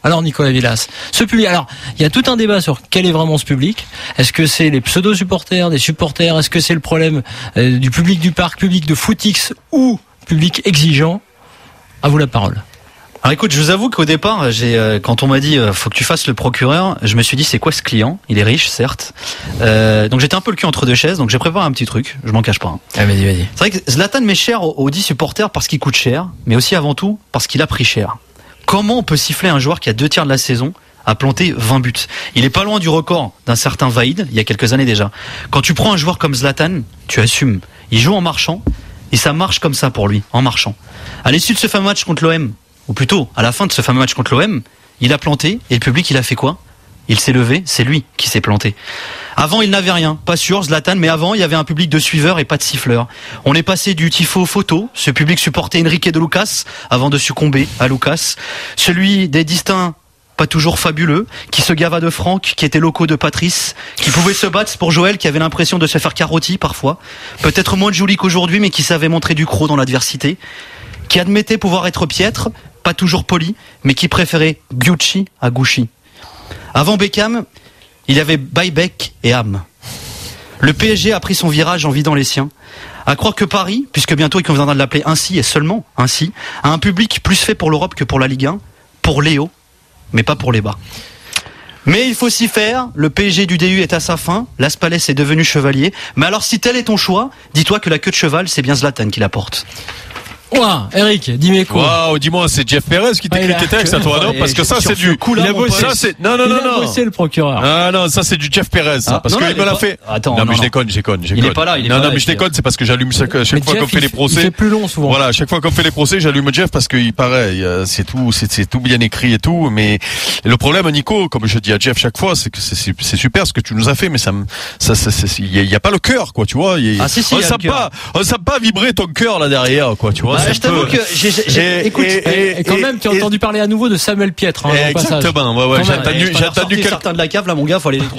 Alors Nicolas Villas, ce public, alors il y a tout un débat sur quel est vraiment ce public. Est-ce que c'est les pseudo-supporters, des supporters? Est-ce que c'est le problème du public du parc, public de footix ou public exigeant? À vous la parole. Alors écoute, je vous avoue qu'au départ, quand on m'a dit faut que tu fasses le procureur, je me suis dit c'est quoi ce client? Il est riche, certes. Donc j'étais un peu le cul entre deux chaises, donc j'ai préparé un petit truc, je m'en cache pas. Hein. Ah, vas-y. C'est vrai que Zlatan m'est cher aux 10 supporters parce qu'il coûte cher, mais aussi avant tout parce qu'il a pris cher. Comment on peut siffler un joueur qui a 2 tiers de la saison a planté 20 buts? Il est pas loin du record d'un certain Vaïd, il y a quelques années déjà. Quand tu prends un joueur comme Zlatan, tu assumes. Il joue en marchant, et ça marche comme ça pour lui, en marchant. À l'issue de ce fameux match contre l'OM, ou plutôt à la fin de ce fameux match contre l'OM, il a planté, et le public il a fait quoi? Il s'est levé, c'est lui qui s'est planté. Avant, il n'avait rien, pas sûr, Zlatan, mais avant, il y avait un public de suiveurs et pas de siffleurs. On est passé du tifo photo, ce public supportait Enrique de Lucas, avant de succomber à Lucas. Celui des distincts, pas toujours fabuleux, qui se gava de Franck, qui était locaux de Patrice, qui pouvait se battre pour Joël, qui avait l'impression de se faire carotti parfois. Peut-être moins de joli qu'aujourd'hui, mais qui savait montrer du croc dans l'adversité. Qui admettait pouvoir être piètre, pas toujours poli, mais qui préférait Gucci à Gucci. Avant Beckham, il y avait Baybeck et Ham. Le PSG a pris son virage en vidant les siens. À croire que Paris, puisque bientôt il conviendra de l'appeler ainsi et seulement ainsi, a un public plus fait pour l'Europe que pour la Ligue 1, pour les hauts, mais pas pour les bas. Mais il faut s'y faire, le PSG du DU est à sa fin, Las Palais est devenu chevalier, mais alors si tel est ton choix, dis-toi que la queue de cheval, c'est bien Zlatan qui la porte. Ouah, Eric, dis-moi quoi. Waouh, dis-moi, c'est Jeff Perez qui t'écrit tes textes à toi, non? Parce que ça, c'est du coup là, ça, c'est, non. Il a bossé le procureur. Ah, non, ça, c'est du Jeff Perez, ça. Parce qu'il me l'a fait. Attends, non, mais je déconne. Il est pas là, Non, mais je déconne, c'est parce que j'allume chaque fois qu'on fait les procès. Il fait plus long, souvent. Voilà, chaque fois qu'on fait les procès, j'allume Jeff parce qu'il paraît, c'est tout bien écrit et tout, mais le problème, Nico, comme je dis à Jeff chaque fois, c'est que c'est super ce que tu nous as fait, mais il y a pas le cœur, quoi, tu vois. Ah, si, on sent pas vibrer ton cœur là derrière, quoi, tu vois. Je t'avoue que écoute, et quand même, tu as entendu parler à nouveau de Samuel Piètre. Exactement, ouais, j'ai entendu certains de la cave, là, mon gars, faut aller les trouver.